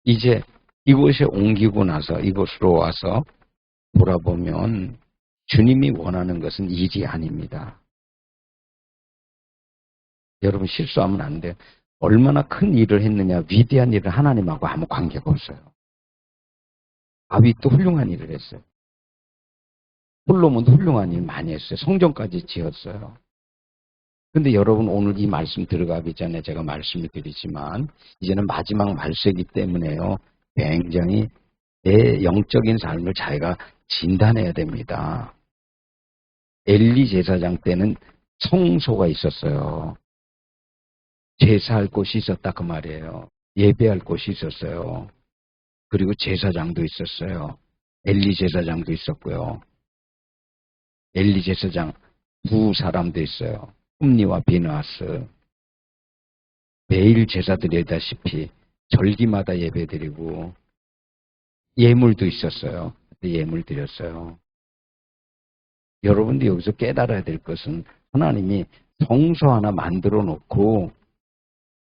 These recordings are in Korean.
이제 이곳에 옮기고 나서 이곳으로 와서 돌아보면 주님이 원하는 것은 일이 아닙니다. 여러분 실수하면 안 돼요. 얼마나 큰 일을 했느냐, 위대한 일을 하나님하고 아무 관계가 없어요. 다윗도 훌륭한 일을 했어요. 솔로몬도 훌륭한 일 많이 했어요. 성전까지 지었어요. 근데 여러분 오늘 이 말씀 들어가기 전에 제가 말씀을 드리지만 이제는 마지막 말세이기 때문에요. 굉장히 내 영적인 삶을 자기가 진단해야 됩니다. 엘리 제사장 때는 성소가 있었어요. 제사할 곳이 있었다 그 말이에요. 예배할 곳이 있었어요. 그리고 제사장도 있었어요. 엘리 제사장도 있었고요. 엘리 제사장 두 사람도 있어요. 홈니와 비느하스. 매일 제사 드리다시피 절기마다 예배 드리고 예물도 있었어요. 예물 드렸어요. 여러분도 여기서 깨달아야 될 것은 하나님이 성소 하나 만들어 놓고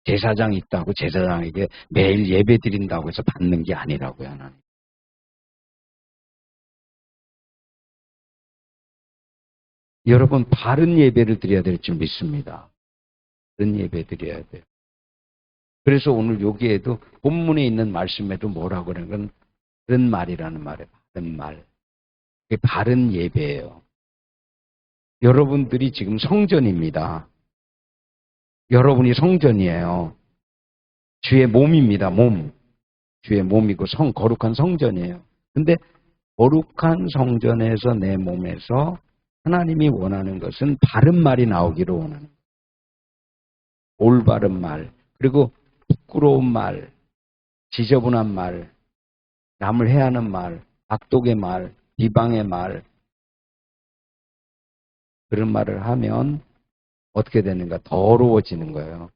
제사장이 있다고 제사장에게 매일 예배 드린다고 해서 받는 게 아니라고요. 하나님. 여러분 바른 예배를 드려야 될 줄 믿습니다. 바른 예배 드려야 돼요. 그래서 오늘 여기에도 본문에 있는 말씀에도 뭐라고 그러는 건 바른 말이라는 말이에요. 바른 말. 그게 바른 예배예요. 여러분들이 지금 성전입니다. 여러분이 성전이에요. 주의 몸입니다. 몸. 주의 몸이고 거룩한 성전이에요. 근데 거룩한 성전에서 내 몸에서 하나님이 원하는 것은 바른 말이 나오기를 원하는 거예요. 올바른 말, 그리고 부끄러운 말, 지저분한 말, 남을 해하는 말, 악독의 말, 비방의 말, 그런 말을 하면 어떻게 되는가? 더러워지는 거예요.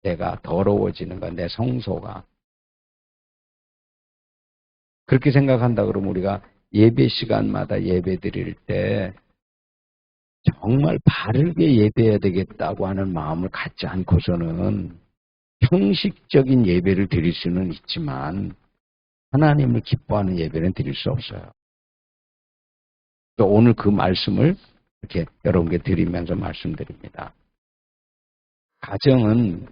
내가 더러워지는 거야. 내 성소가. 그렇게 생각한다 그러면 우리가 예배 시간마다 예배 드릴 때 정말 바르게 예배해야 되겠다고 하는 마음을 갖지 않고서는 형식적인 예배를 드릴 수는 있지만 하나님을 기뻐하는 예배는 드릴 수 없어요. 오늘 그 말씀을 이렇게 여러분께 드리면서 말씀드립니다. 가정은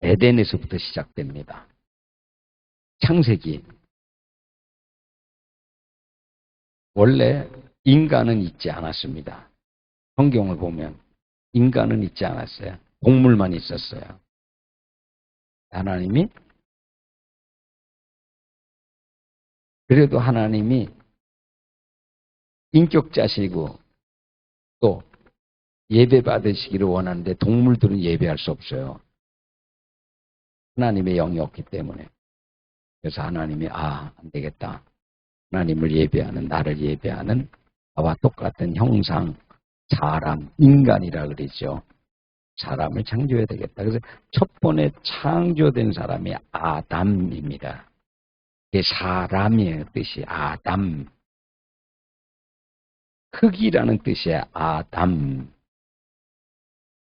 에덴에서부터 시작됩니다. 창세기. 원래 인간은 있지 않았습니다. 성경을 보면 인간은 있지 않았어요. 동물만 있었어요. 하나님이 그래도 하나님이 인격자시고 또 예배 받으시기를 원하는데 동물들은 예배할 수 없어요. 하나님의 영이 없기 때문에. 그래서 하나님이 안 되겠다. 하나님을 예배하는, 나를 예배하는 나와 똑같은 형상, 사람, 인간이라 그러죠. 사람을 창조해야 되겠다. 그래서 첫 번에 창조된 사람이 아담입니다. 이게 사람이에요. 뜻이 아담. 흙이라는 뜻이에요. 아담.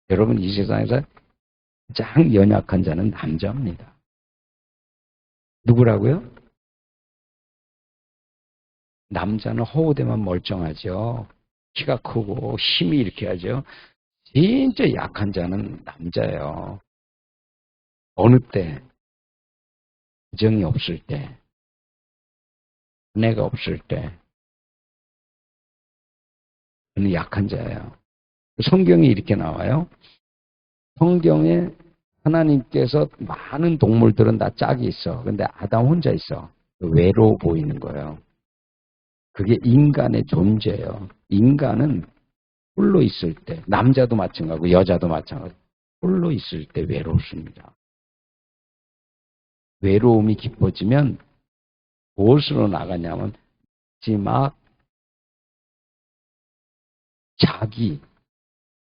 여러분 이 세상에서 가장 연약한 자는 남자입니다. 누구라고요? 남자는 허우대만 멀쩡하죠. 키가 크고 힘이 이렇게 하죠. 진짜 약한 자는 남자예요. 어느 때? 정이 없을 때, 아내가 없을 때, 그는 약한 자예요. 성경이 이렇게 나와요. 성경에 하나님께서 많은 동물들은 다 짝이 있어. 근데 아담 혼자 있어. 외로워 보이는 거예요. 그게 인간의 존재예요. 인간은 홀로 있을 때, 남자도 마찬가지고 여자도 마찬가지고 홀로 있을 때 외롭습니다. 외로움이 깊어지면 무엇으로 나가냐면 막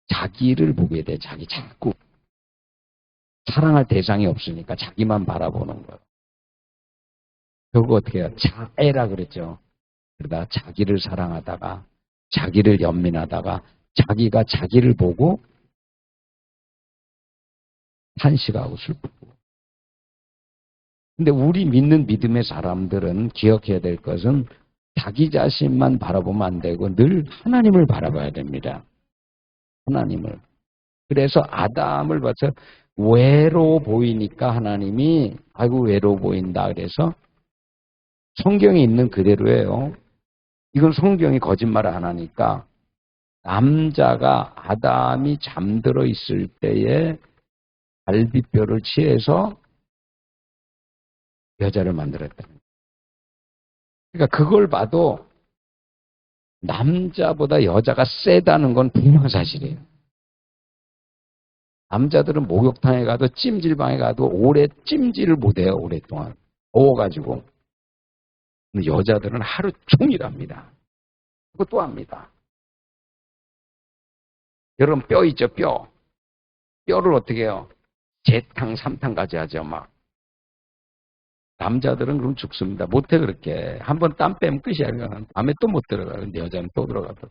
자기를 보게 돼. 자꾸 사랑할 대상이 없으니까 자기만 바라보는 거예요. 결국 어떻게 해요? 자애라 그랬죠. 그러다 자기를 사랑하다가 자기를 연민하다가 자기가 자기를 보고 탄식하고 슬프고 근데 우리 믿는 믿음의 사람들은 기억해야 될 것은 자기 자신만 바라보면 안 되고 늘 하나님을 바라봐야 됩니다. 하나님을. 그래서 아담을 봐서 외로워 보이니까 하나님이 아이고 외로워 보인다 그래서 성경에 있는 그대로예요. 이건 성경이 거짓말을 안 하니까 남자가 아담이 잠들어 있을 때에 갈비뼈를 취해서 여자를 만들었다. 그러니까 그걸 봐도 남자보다 여자가 세다는 건 분명 사실이에요. 남자들은 목욕탕에 가도 찜질방에 가도 오래 찜질을 못해요. 오랫동안. 더워가지고. 근데 여자들은 하루 종일 합니다. 그것도 합니다. 여러분 뼈 있죠, 뼈. 뼈를 어떻게 해요? 재탕, 삼탕까지 하죠, 막. 남자들은 그럼 죽습니다. 못해, 그렇게. 한번 땀 빼면 끝이야. 밤에 또 못 들어가. 근데 여자는 또 들어가고.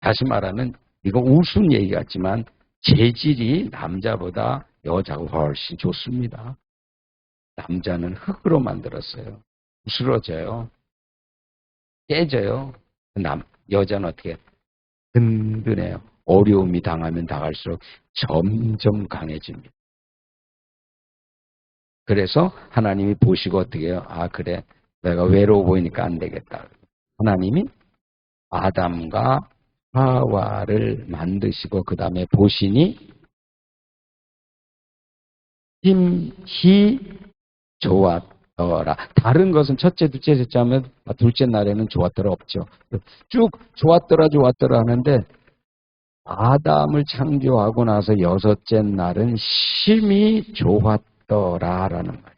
다시 말하면, 이거 우스운 얘기 같지만, 재질이 남자보다 여자가 훨씬 좋습니다. 남자는 흙으로 만들었어요. 부스러져요. 깨져요. 여자는 어떻게 든든해요. 어려움이 당하면 당할수록 점점 강해집니다. 그래서 하나님이 보시고 어떻게 해요? 아, 그래. 내가 외로워 보이니까 안 되겠다. 하나님이 아담과 하와를 만드시고 그 다음에 보시니 힘이 좋았더라. 다른 것은 첫째, 둘째, 셋째 하면 둘째 날에는 좋았더라 없죠. 쭉 좋았더라 하는데 아담을 창조하고 나서 여섯째 날은 심히 좋았더라라는 말이에요.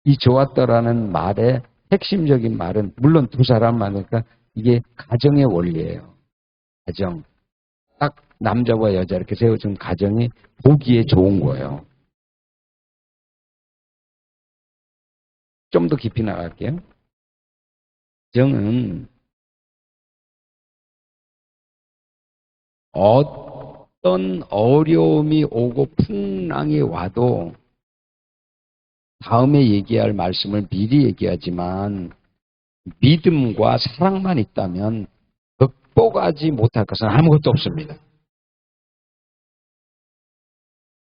이 좋았더라는 말의 핵심적인 말은 물론 두 사람 많으니까 이게 가정의 원리예요. 가정. 딱 남자와 여자 이렇게 세워준 가정이 보기에 좋은 거예요. 좀 더 깊이 나갈게요. 가정은 어떤 어려움이 오고 풍랑이 와도 다음에 얘기할 말씀을 미리 얘기하지만 믿음과 사랑만 있다면 극복하지 못할 것은 아무것도 없습니다.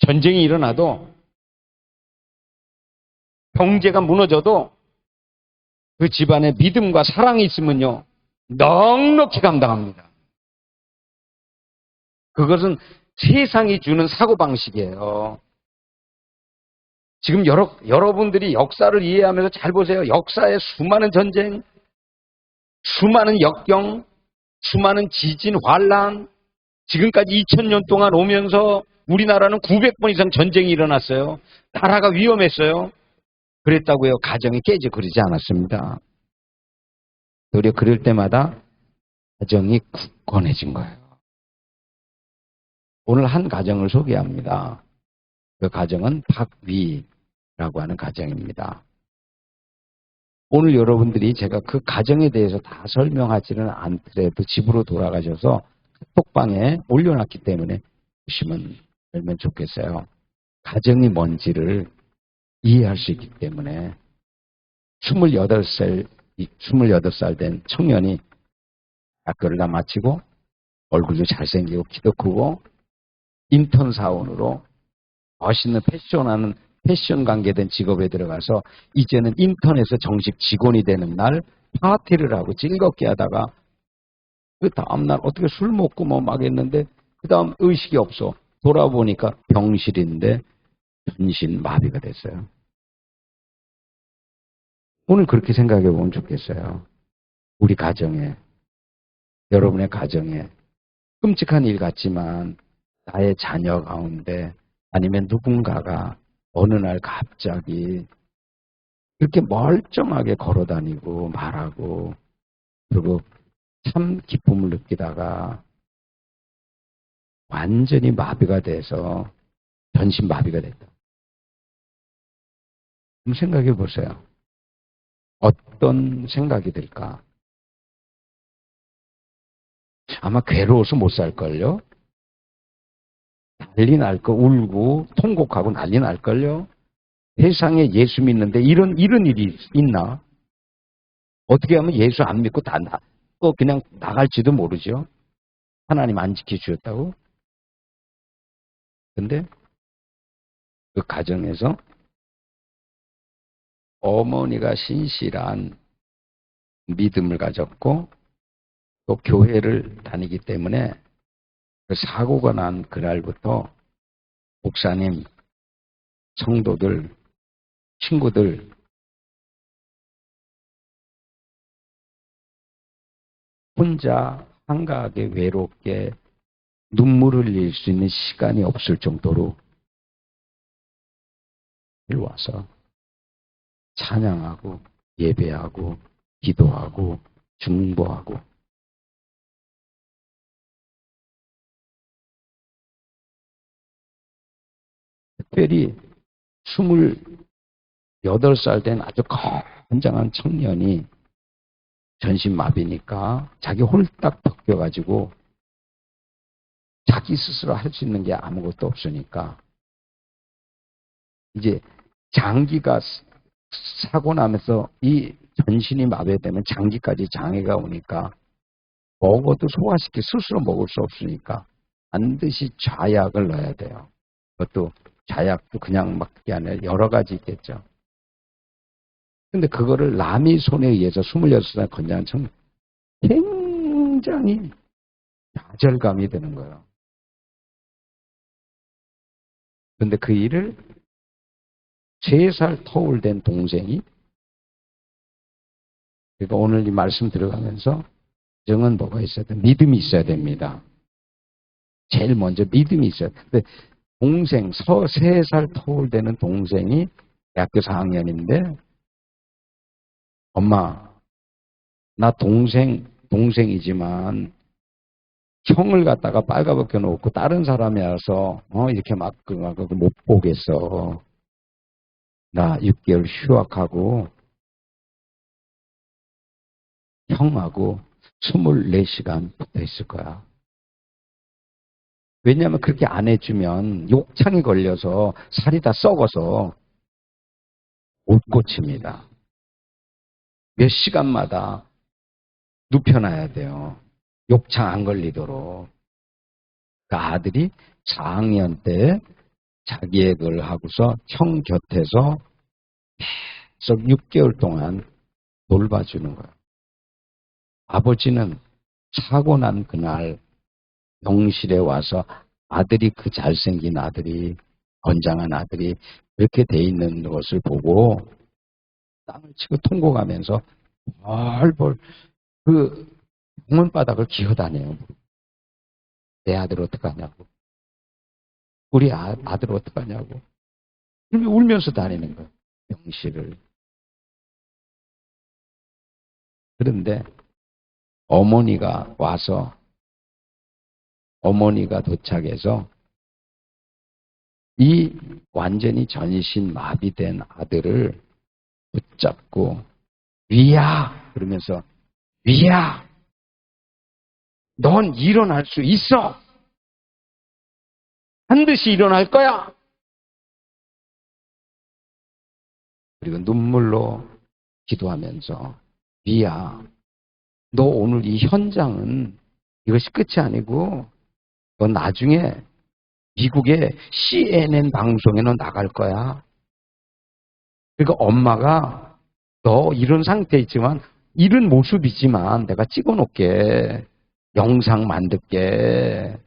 전쟁이 일어나도 경제가 무너져도 그 집안에 믿음과 사랑이 있으면요 넉넉히 감당합니다. 그것은 세상이 주는 사고방식이에요. 지금 여러분들이 역사를 이해하면서 잘 보세요. 역사의 수많은 전쟁, 수많은 역경, 수많은 지진, 환란, 지금까지 2000년 동안 오면서 우리나라는 900번 이상 전쟁이 일어났어요. 나라가 위험했어요. 그랬다고요. 가정이 깨져 그러지 않았습니다. 오히려 그럴 때마다 가정이 굳건해진 거예요. 오늘 한 가정을 소개합니다. 그 가정은 박위라고 하는 가정입니다. 오늘 여러분들이 제가 그 가정에 대해서 다 설명하지는 않더라도 집으로 돌아가셔서 카톡방에 올려놨기 때문에 보시면 알면 좋겠어요. 가정이 뭔지를 이해할 수 있기 때문에 28살 된 청년이 학교를 다 마치고 얼굴도 잘생기고 키도 크고 인턴 사원으로 멋있는 패션 관계된 직업에 들어가서 이제는 인턴에서 정식 직원이 되는 날 파티를 하고 즐겁게 하다가 그 다음날 어떻게 술 먹고 뭐 막 했는데 그 다음 의식이 없어. 돌아보니까 병실인데 전신 마비가 됐어요. 오늘 그렇게 생각해 보면 좋겠어요. 우리 가정에, 여러분의 가정에 끔찍한 일 같지만 나의 자녀 가운데 아니면 누군가가 어느 날 갑자기 그렇게 멀쩡하게 걸어다니고 말하고 그리고 참 기쁨을 느끼다가 완전히 마비가 돼서 전신 마비가 됐다. 그럼 생각해 보세요. 어떤 생각이 들까? 아마 괴로워서 못 살걸요? 난리 날 거 울고 통곡하고 난리 날걸요? 세상에 예수 믿는데 이런 일이 있나? 어떻게 하면 예수 안 믿고 그냥 나갈지도 모르죠. 하나님 안 지켜주셨다고. 근데 그 가정에서 어머니가 신실한 믿음을 가졌고 또 교회를 다니기 때문에 그 사고가 난 그날부터 목사님, 성도들, 친구들 혼자 한가하게 외롭게 눈물을 흘릴 수 있는 시간이 없을 정도로 와서 찬양하고 예배하고 기도하고 중보하고 특별히 28살 된 아주 건장한 청년이 전신마비니까 자기 홀딱 벗겨가지고 자기 스스로 할 수 있는 게 아무것도 없으니까 이제 장기가 사고 나면서 이 전신이 마비되면 장기까지 장애가 오니까 먹어도 소화시켜 스스로 먹을 수 없으니까 반드시 좌약을 넣어야 돼요. 그것도 좌약도 그냥 막 그게 아니라 여러 가지 있겠죠. 근데 그거를 남의 손에 의해서 26살 건장한 청년 굉장히 좌절감이 드는 거예요. 근데 그 일을 3살 터울 된 동생이 그러니까 오늘 이 말씀 들어가면서 정은 뭐가 있어야 돼? 믿음이 있어야 됩니다. 제일 먼저 믿음이 있어야 돼. 근데 동생, 3살 터울 되는 동생이 대학교 4학년인데 엄마, 나 동생이지만 형을 갖다가 빨가벗겨 놓고 다른 사람이 와서 이렇게 막 못 보겠어. 나 6개월 휴학하고 형하고 24시간 붙어 있을 거야. 왜냐하면 그렇게 안 해주면 욕창이 걸려서 살이 다 썩어서 못 고칩니다. 몇 시간마다 눕혀놔야 돼요. 욕창 안 걸리도록. 그 아들이 4학년 때 자기 애들 하고서 형 곁에서 계속 6개월 동안 돌봐주는 거예요. 아버지는 사고 난 그날 병실에 와서 아들이 그 잘생긴 아들이 건장한 아들이 이렇게 돼 있는 것을 보고 땅을 치고 통곡하면서 벌벌 그 병원바닥을 기어다녀요. 내 아들 어떡하냐고. 우리 아들 어떡하냐고. 울면서 다니는 거예요. 병실을. 그런데 어머니가 와서 어머니가 도착해서 이 완전히 전신 마비된 아들을 붙잡고 위야 그러면서 위야 넌 일어날 수 있어. 반드시 일어날 거야. 그리고 눈물로 기도하면서 위야 너 오늘 이 현장은 이것이 끝이 아니고 너 나중에 미국의 CNN 방송에 너 나갈 거야. 그러니까 엄마가 너 이런 상태에 있지만 이런 모습이지만 내가 찍어놓게 영상 만들게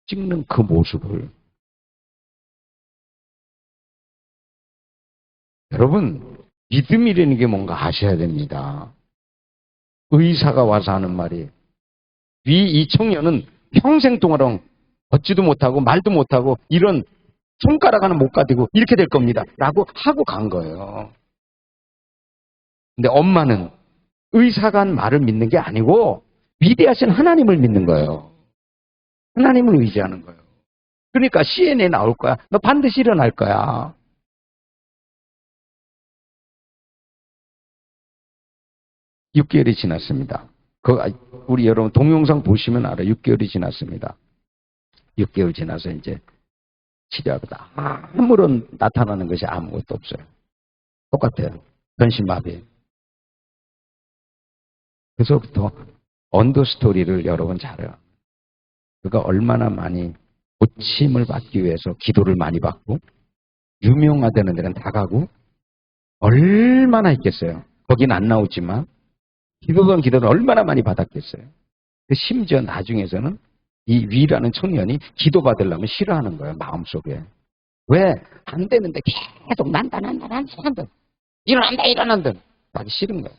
찍는 그 모습을 여러분 믿음이라는 게 뭔가 아셔야 됩니다. 의사가 와서 하는 말이 이 청년은 평생 동안 걷지도 못하고 말도 못하고 이런 손가락 하나 못 가지고 이렇게 될 겁니다. 라고 하고 간 거예요. 근데 엄마는 의사가 한 말을 믿는 게 아니고 위대하신 하나님을 믿는 거예요. 하나님을 의지하는 거예요. 그러니까 CNN에 나올 거야. 너 반드시 일어날 거야. (6개월이) 지났습니다. 우리 여러분 동영상 보시면 알아요. 6개월이 지났습니다. 6개월 지나서 이제 치료하다 아무런 나타나는 것이 아무것도 없어요. 똑같아요. 전신마비. 그래서부터 언더스토리를 여러분 잘해요. 그가 얼마나 많이 고침을 받기 위해서 기도를 많이 받고 유명하다는 데는 다 가고 얼마나 있겠어요. 거긴 안 나오지만 기도를 얼마나 많이 받았겠어요. 심지어 나중에서는 이 위라는 청년이 기도받으려면 싫어하는 거예요. 마음속에. 왜? 안 되는데 계속 난다. 일어난다. 하기 싫은 거예요.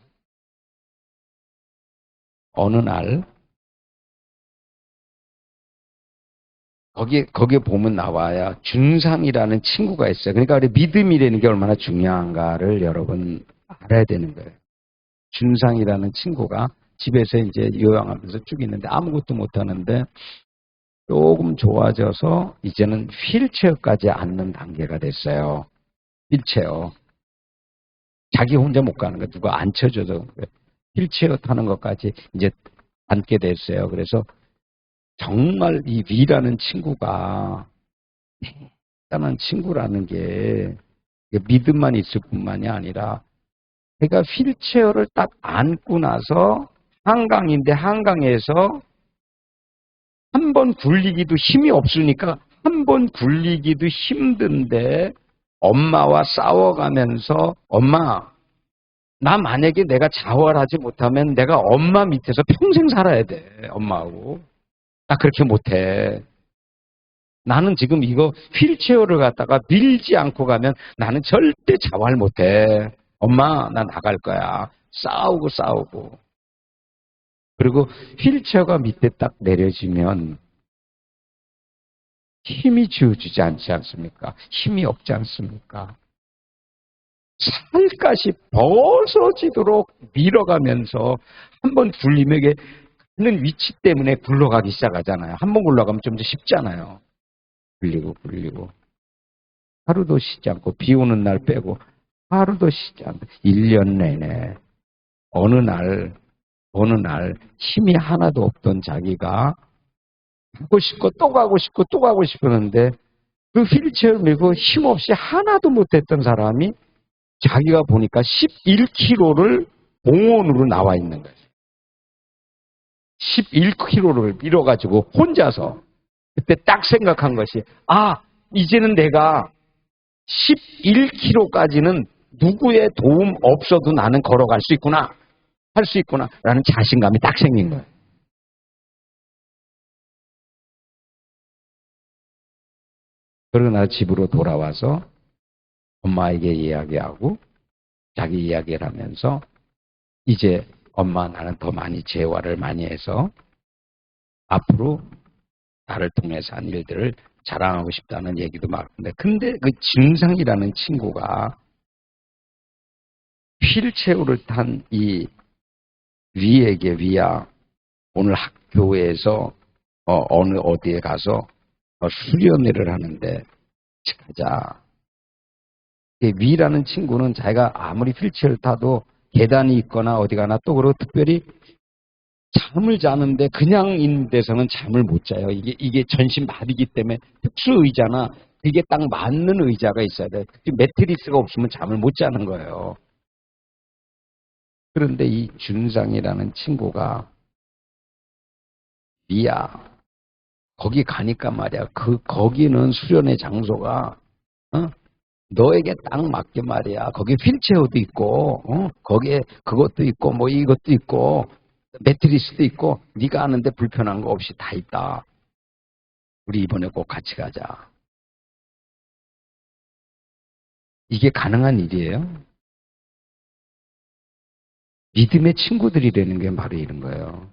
어느 날 거기에 보면 나와야 준상이라는 친구가 있어요. 그러니까 우리 믿음이라는 게 얼마나 중요한가를 여러분 알아야 되는 거예요. 준상이라는 친구가 집에서 이제 요양하면서 쭉 있는데 아무것도 못하는데 조금 좋아져서 이제는 휠체어까지 앉는 단계가 됐어요. 휠체어. 자기 혼자 못 가는 거예요. 누가 앉혀줘서 휠체어 타는 것까지 이제 앉게 됐어요. 그래서 정말 이 위라는 친구가 대단한 친구라는 게 믿음만 있을 뿐만이 아니라 제가 휠체어를 딱 앉고 나서 한강인데 한강에서 한 번 굴리기도 힘이 없으니까 한 번 굴리기도 힘든데 엄마와 싸워가면서 엄마 나 만약에 내가 자활하지 못하면 내가 엄마 밑에서 평생 살아야 돼. 엄마하고. 나 그렇게 못해. 나는 지금 이거 휠체어를 갖다가 밀지 않고 가면 나는 절대 자활 못해. 엄마, 나 나갈 거야. 싸우고. 그리고 휠체어가 밑에 딱 내려지면 힘이 주어지지 않지 않습니까? 힘이 없지 않습니까? 살갗이 벗어지도록 밀어가면서 한번 굴리면 이게 는 위치 때문에 굴러가기 시작하잖아요. 한 번 굴러가면 좀 더 쉽잖아요. 굴리고 하루도 쉬지 않고 비 오는 날 빼고 하루도 쉬지 않고 1년 내내 어느 날 힘이 하나도 없던 자기가 가고 싶고 또 가고 싶었는데 그 휠체어를 밀고 힘없이 하나도 못했던 사람이 자기가 보니까 11km를 공원으로 나와 있는 거예요. 11km를 밀어가지고 혼자서 그때 딱 생각한 것이 이제는 내가 11km까지는 누구의 도움 없어도 나는 걸어갈 수 있구나. 할 수 있구나. 라는 자신감이 딱 생긴 거예요. 그러고 나 집으로 돌아와서 엄마에게 이야기하고 자기 이야기를 하면서 이제 엄마 나는 더 많이 재활을 많이 해서 앞으로 나를 통해서 한 일들을 자랑하고 싶다는 얘기도 막 하는데 근데 그 진상이라는 친구가 휠체어를 탄 이 위에게 위야 오늘 학교에서 어느 어디에 가서 수련회를 하는데 가자. 위라는 친구는 자기가 아무리 휠체어를 타도 계단이 있거나 어디 가나 또 그러고 특별히 잠을 자는데 그냥 있는 데서는 잠을 못 자요. 이게 전신 마비기 때문에 특수 의자나 이게 딱 맞는 의자가 있어야 돼. 매트리스가 없으면 잠을 못 자는 거예요. 그런데 이 준상이라는 친구가 위야 거기 가니까 말이야. 거기는 수련의 장소가 너에게 딱 맞게 말이야. 거기 휠체어도 있고, 거기에 그것도 있고, 뭐 이것도 있고, 매트리스도 있고, 네가 아는데 불편한 거 없이 다 있다. 우리 이번에 꼭 같이 가자. 이게 가능한 일이에요? 믿음의 친구들이라는 게 바로 이런 거예요.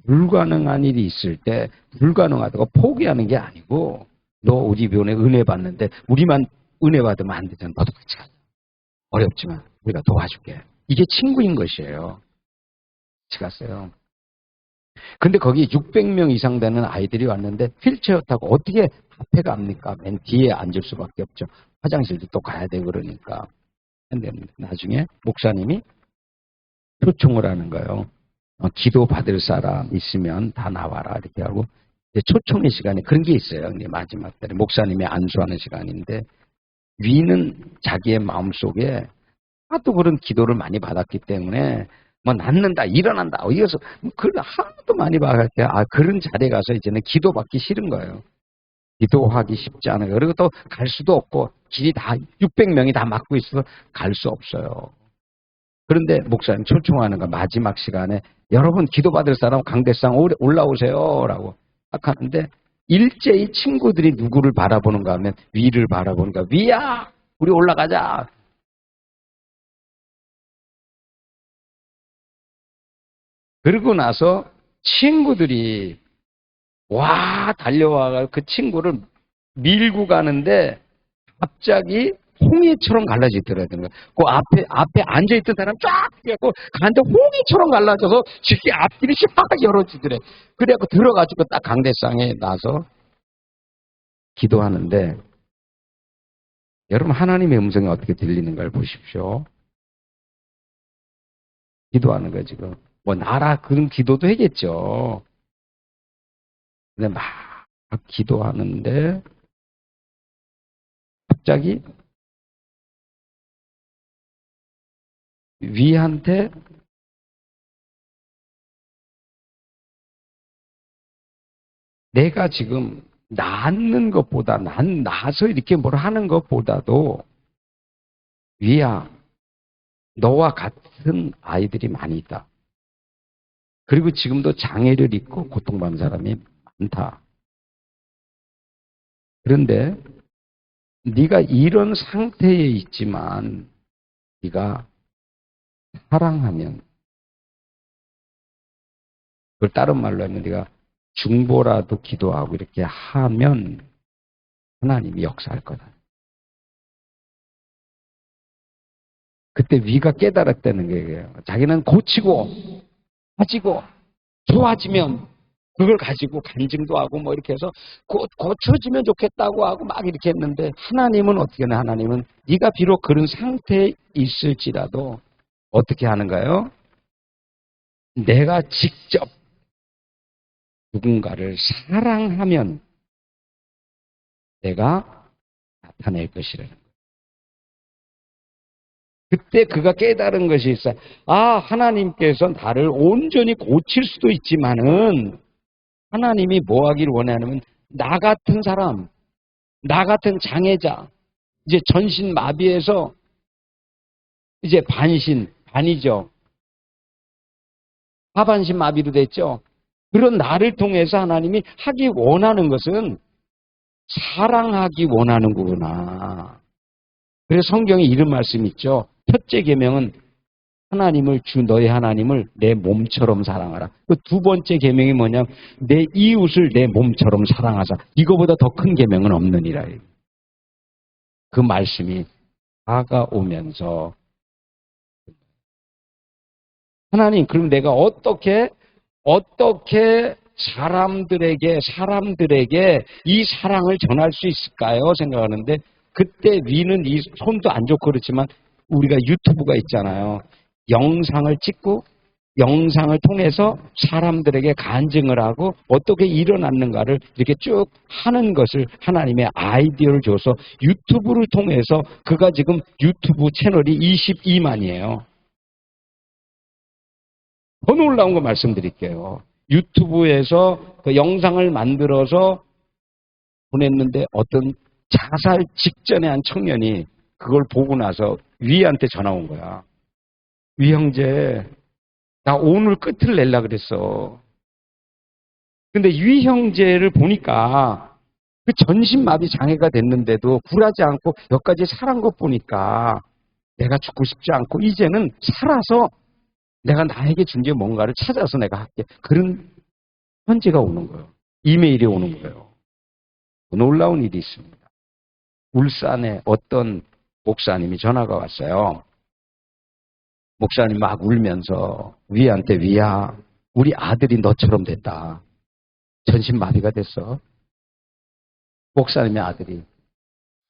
불가능한 일이 있을 때 불가능하다고 포기하는 게 아니고 너 우리 이번에 은혜 받는데 우리만 은혜 받으면 안 되잖아. 너도 같이 가자. 어렵지만 우리가 도와줄게. 이게 친구인 것이에요. 같이 갔어요. 근데 거기 600명 이상 되는 아이들이 왔는데 휠체어 타고 어떻게 앞에 갑니까? 맨 뒤에 앉을 수밖에 없죠. 화장실도 또 가야 되고 그러니까. 근데 나중에 목사님이 초청을 하는 거예요. 기도 받을 사람 있으면 다 나와라 이렇게 하고 이제 초청의 시간에 그런 게 있어요. 이제 마지막 때에 목사님이 안수하는 시간인데 위는 자기의 마음속에 하도 그런 기도를 많이 받았기 때문에 뭐 낫는다, 일어난다, 이어서 그걸 하도 많이 받았기 때문에 그런 자리에 가서 이제는 기도받기 싫은 거예요. 기도하기 쉽지 않아요. 그리고 또 갈 수도 없고 길이 다 600명이 다 막고 있어서 갈 수 없어요. 그런데 목사님 초청하는 거 마지막 시간에 여러분 기도받을 사람 강대상 올라오세요 라고 딱 하는데 일제히 친구들이 누구를 바라보는가 하면 위를 바라보는가. 위야 우리 올라가자. 그러고 나서 친구들이 와 달려와서 그 친구를 밀고 가는데 갑자기 홍해처럼 갈라지더라고요. 그 앞에 앉아있던 사람 쫙 해갖고 가는데 홍해처럼 갈라져서 저기 앞길이 쫙 열어지더래. 그래갖고 들어가지고 딱 강대상에 나서 기도하는데 여러분 하나님의 음성이 어떻게 들리는가를 보십시오. 기도하는 거예요 지금. 뭐 나라 그런 기도도 하겠죠. 근데 막 기도하는데 갑자기 위한테 내가 지금 낳는 것보다 나서 이렇게 뭘 하는 것보다도 위야 너와 같은 아이들이 많이 있다. 그리고 지금도 장애를 입고 고통받는 사람이 많다. 그런데 네가 이런 상태에 있지만 네가 사랑하면 그걸 다른 말로 하면 네가 중보라도 기도하고 이렇게 하면 하나님이 역사할 거다. 그때 위가 깨달았다는 거예요. 자기는 고치고 빠지고 좋아지면 그걸 가지고 간증도 하고 뭐 이렇게 해서 고쳐지면 좋겠다고 하고 막 이렇게 했는데 하나님은 어떻게 하나 하나님은 네가 비록 그런 상태에 있을지라도 어떻게 하는가요? 내가 직접 누군가를 사랑하면 내가 나타낼 것이라는 거예요. 그때 그가 깨달은 것이 있어요. 하나님께서 나를 온전히 고칠 수도 있지만은 하나님이 뭐 하기를 원하냐면 나 같은 사람, 나 같은 장애자, 이제 전신 마비에서 이제 반이죠. 하반신 마비로 됐죠. 그런 나를 통해서 하나님이 하기 원하는 것은 사랑하기 원하는 거구나. 그래서 성경에 이런 말씀이 있죠. 첫째 계명은 하나님을 너의 하나님을 내 몸처럼 사랑하라. 그 두 번째 계명이 뭐냐면 내 이웃을 내 몸처럼 사랑하자. 이거보다 더 큰 계명은 없느니라. 그 말씀이 다가오면서 하나님 그럼 내가 어떻게 사람들에게 이 사랑을 전할 수 있을까요? 생각하는데 그때 위는 이 손도 안 좋고 그렇지만 우리가 유튜브가 있잖아요. 영상을 찍고 영상을 통해서 사람들에게 간증을 하고 어떻게 일어났는가를 이렇게 쭉 하는 것을 하나님의 아이디어를 줘서 유튜브를 통해서 그가 지금 유튜브 채널이 22만이에요. 더 놀라운 거 말씀드릴게요. 유튜브에서 그 영상을 만들어서 보냈는데 어떤 자살 직전에 한 청년이 그걸 보고 나서 위한테 전화 온 거야. 위 형제, 나 오늘 끝을 낼라 그랬어. 근데 위 형제를 보니까 그 전신마비 장애가 됐는데도 굴하지 않고 여기까지 살은 것 보니까 내가 죽고 싶지 않고 이제는 살아서 내가 나에게 준 게 뭔가를 찾아서 내가 할게. 그런 편지가 오는 거예요. 이메일이 오는 거예요. 놀라운 일이 있습니다. 울산에 어떤 목사님이 전화가 왔어요. 목사님 막 울면서 위한테 위야 우리 아들이 너처럼 됐다. 전신마비가 됐어. 목사님의 아들이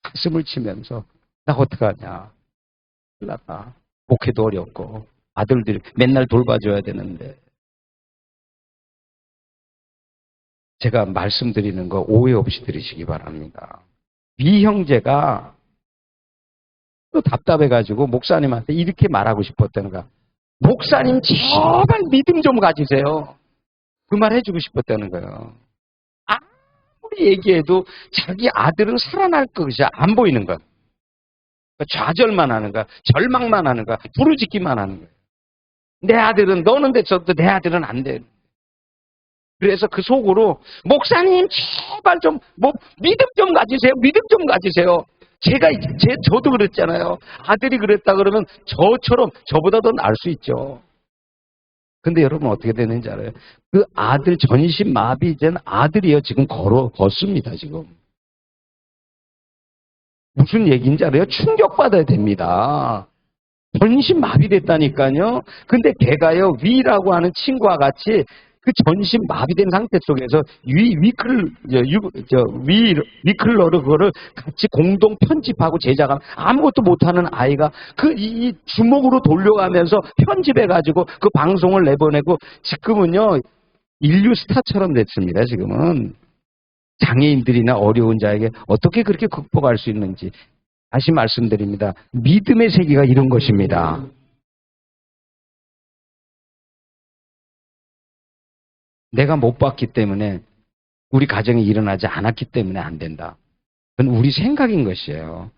가슴을 치면서 나 어떡하냐. 큰일 났다. 목회도 어렵고 아들들이 맨날 돌봐줘야 되는데 제가 말씀드리는 거 오해 없이 들으시기 바랍니다. 위 형제가 또 답답해가지고 목사님한테 이렇게 말하고 싶었다는 거야. 목사님 제발 믿음 좀 가지세요. 그 말 해주고 싶었다는 거예요. 아무리 얘기해도 자기 아들은 살아날 것이 안 보이는 것. 좌절만 하는 거야. 절망만 하는 거야. 부르짖기만 하는 거야. 내 아들은 너는 됐어도 내 아들은 안 돼. 그래서 그 속으로 목사님 제발 좀 믿음 좀 가지세요. 믿음 좀 가지세요. 저도 그랬잖아요. 아들이 그랬다 그러면 저처럼 저보다 더 나을 수 있죠. 근데 여러분 어떻게 되는지 알아요? 그 아들 전신 마비된 아들이요 지금 걷습니다 지금. 무슨 얘기인지 알아요? 충격받아야 됩니다. 전신 마비됐다니까요. 근데 걔가요 위라고 하는 친구와 같이 그 전신 마비된 상태 속에서 위클러를 그거를 같이 공동 편집하고 제작하면 아무것도 못하는 아이가 이 주먹으로 돌려가면서 편집해가지고 그 방송을 내보내고 지금은요 인류 스타처럼 됐습니다. 지금은 장애인들이나 어려운 자에게 어떻게 그렇게 극복할 수 있는지 다시 말씀드립니다. 믿음의 세계가 이런 것입니다. 내가 못 봤기 때문에 우리 가정에 일어나지 않았기 때문에 안 된다. 그건 우리 생각인 것이에요.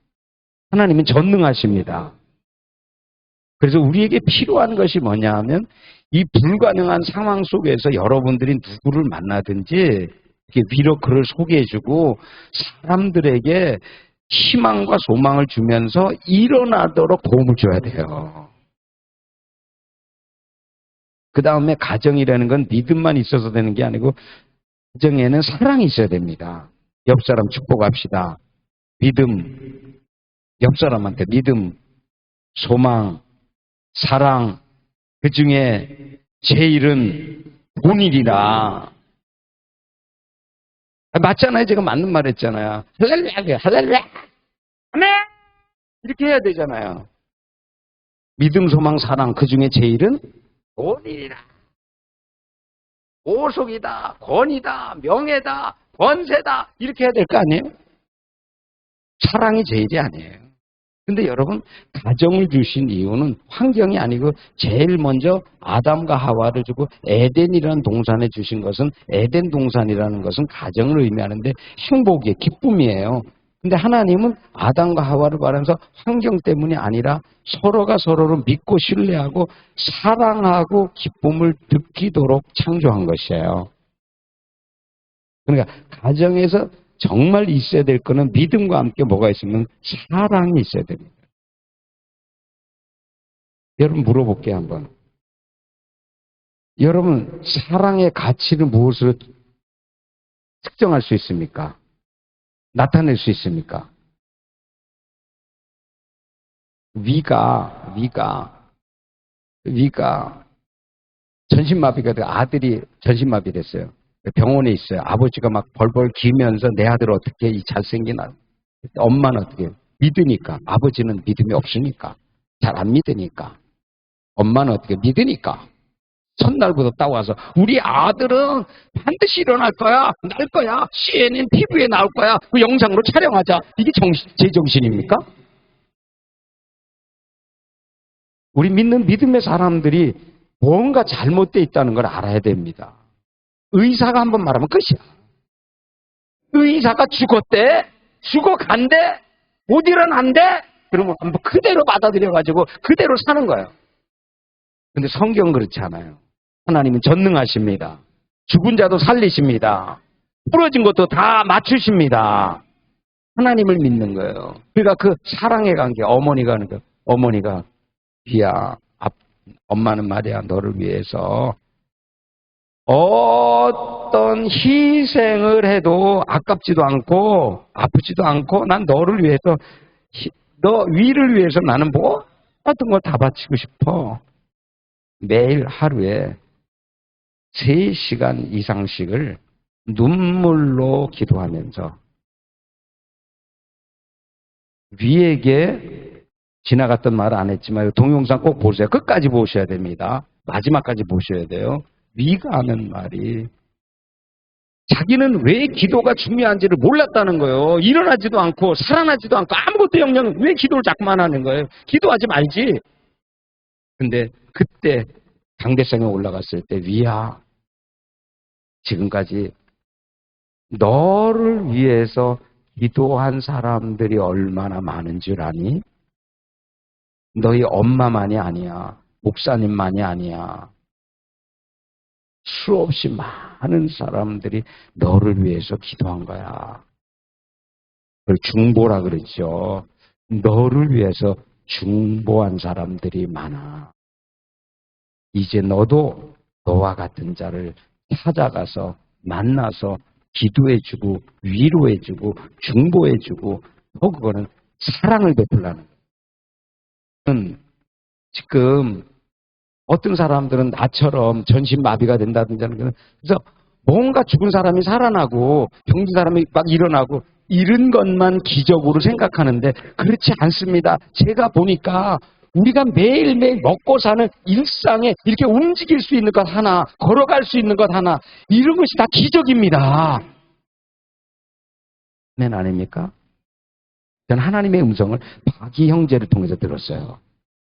하나님은 전능하십니다. 그래서 우리에게 필요한 것이 뭐냐 하면 이 불가능한 상황 속에서 여러분들이 누구를 만나든지 이렇게 미러클을 소개해주고 사람들에게 희망과 소망을 주면서 일어나도록 도움을 줘야 돼요. 그 다음에 가정이라는 건 믿음만 있어서 되는 게 아니고 가정에는 사랑이 있어야 됩니다. 옆 사람 축복합시다. 믿음, 옆 사람한테 믿음, 소망, 사랑, 그 중에 제일은 본일이라. 맞잖아요. 제가 맞는 말 했잖아요. 할렐루야, 할렐루야, 아멘! 이렇게 해야 되잖아요. 믿음, 소망, 사랑, 그 중에 제일은 본일이라. 보속이다, 권위다, 명예다, 권세다 이렇게 해야 될 거 아니에요? 사랑이 제일이 아니에요. 근데 여러분 가정을 주신 이유는 환경이 아니고 제일 먼저 아담과 하와를 주고 에덴이라는 동산에 주신 것은 에덴 동산이라는 것은 가정을 의미하는데 행복이에요. 기쁨이에요. 근데 하나님은 아담과 하와를 말하면서 환경 때문이 아니라 서로가 서로를 믿고 신뢰하고 사랑하고 기쁨을 느끼도록 창조한 것이에요. 그러니까 가정에서 정말 있어야 될 거는 믿음과 함께 뭐가 있으면 사랑이 있어야 됩니다. 여러분 물어볼게요 한번. 여러분 사랑의 가치를 무엇으로 측정할 수 있습니까? 나타낼 수 있습니까? 위가 전신마비가 되고 아들이 전신마비 됐어요. 병원에 있어요. 아버지가 막 벌벌 기면서 내 아들 어떻게 이 잘생긴 아들. 엄마는 어떻게 믿으니까. 아버지는 믿음이 없으니까. 잘 안 믿으니까. 엄마는 어떻게 믿으니까. 첫날부터 따와서 우리 아들은 반드시 일어날 거야. 날 거야. CNN TV에 나올 거야. 그 영상으로 촬영하자. 이게 제정신입니까? 우리 믿는 믿음의 사람들이 뭔가 잘못되어 있다는 걸 알아야 됩니다. 의사가 한번 말하면 끝이야. 의사가 죽었대, 죽어간대, 못 일어난대, 그러면 한번 그대로 받아들여가지고 그대로 사는 거예요. 근데 성경은 그렇지 않아요. 하나님은 전능하십니다. 죽은 자도 살리십니다. 부러진 것도 다 맞추십니다. 하나님을 믿는 거예요. 그러니까 그 사랑의 관계, 어머니가 하는 거예요. 어머니가 비야, 엄마는 말이야 너를 위해서 어떤 희생을 해도 아깝지도 않고 아프지도 않고 난 너를 위해서 너 위를 위해서 나는 뭐 같은 걸 다 바치고 싶어. 매일 하루에 3시간 이상씩을 눈물로 기도하면서 위에게 지나갔던 말 안 했지만 동영상 꼭 보세요. 끝까지 보셔야 됩니다. 마지막까지 보셔야 돼요. 위가 하는 말이 자기는 왜 기도가 중요한지를 몰랐다는 거예요. 일어나지도 않고 살아나지도 않고 아무것도 왜 기도를 자꾸만 하는 거예요. 기도하지 말지. 근데 그때 강대상에 올라갔을 때 위야, 지금까지 너를 위해서 기도한 사람들이 얼마나 많은 줄 아니? 너희 엄마만이 아니야. 목사님만이 아니야. 수없이 많은 사람들이 너를 위해서 기도한 거야. 그걸 중보라 그러죠. 너를 위해서 중보한 사람들이 많아. 이제 너도 너와 같은 자를 찾아가서 만나서 기도해주고 위로해주고 중보해주고 또 그거는 사랑을 베풀라는 거예요. 지금 어떤 사람들은 나처럼 전신마비가 된다든지 하는 거는 그래서 뭔가 죽은 사람이 살아나고 병든 사람이 막 일어나고 이런 것만 기적으로 생각하는데 그렇지 않습니다. 제가 보니까 우리가 매일매일 먹고 사는 일상에 이렇게 움직일 수 있는 것 하나, 걸어갈 수 있는 것 하나, 이런 것이 다 기적입니다. 아멘 아닙니까? 저는 하나님의 음성을 박이 형제를 통해서 들었어요.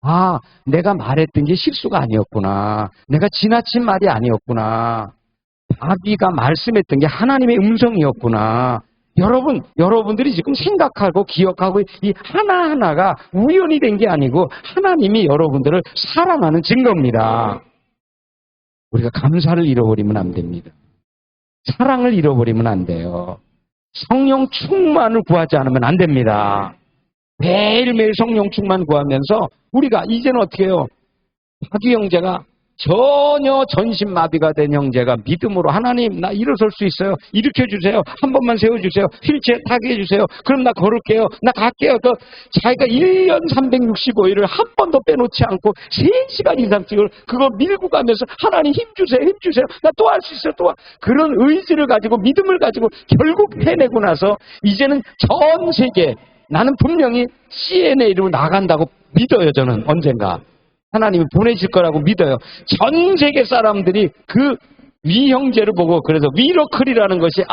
아, 내가 말했던 게 실수가 아니었구나. 내가 지나친 말이 아니었구나. 바비가 말씀했던 게 하나님의 음성이었구나. 여러분들이 지금 생각하고 기억하고 이 하나하나가 우연이 된 게 아니고 하나님이 여러분들을 사랑하는 증거입니다. 우리가 감사를 잃어버리면 안 됩니다. 사랑을 잃어버리면 안 돼요. 성령 충만을 구하지 않으면 안 됩니다. 매일매일 성령 충만 구하면서 우리가 이제는 어떻게 해요? 박유 형제가 전혀 전신마비가 된 형제가 믿음으로 하나님 나 일어설 수 있어요. 일으켜주세요. 한 번만 세워주세요. 휠체어 타게 해주세요. 그럼 나 걸을게요. 나 갈게요. 자기가 1년 365일을 한 번도 빼놓지 않고 3시간 이상씩을 그거 밀고 가면서 하나님 힘주세요. 힘주세요. 나 또 할 수 있어요. 그런 의지를 가지고 믿음을 가지고 결국 해내고 나서 이제는 전 세계 나는 분명히 CNA로 나간다고 믿어요. 저는 언젠가. 하나님이 보내실 거라고 믿어요. 전 세계 사람들이 그 위형제를 보고 그래서 미러클이라는 것이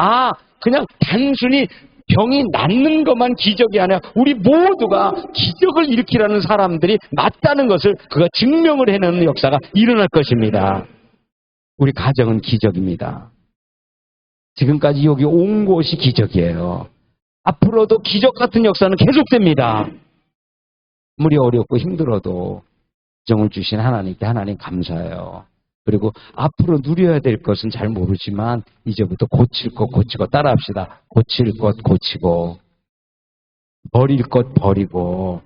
그냥 단순히 병이 낫는 것만 기적이 아니라 우리 모두가 기적을 일으키라는 사람들이 맞다는 것을 그가 증명을 해내는 역사가 일어날 것입니다. 우리 가정은 기적입니다. 지금까지 여기 온 곳이 기적이에요. 앞으로도 기적 같은 역사는 계속됩니다. 아무리 어렵고 힘들어도 정을 주신 하나님께 하나님 감사해요. 그리고 앞으로 누려야 될 것은 잘 모르지만 이제부터 고칠 것 고치고 따라합시다. 고칠 것 고치고 버릴 것 버리고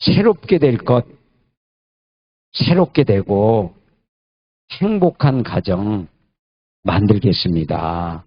새롭게 될 것 새롭게 되고 행복한 가정 만들겠습니다.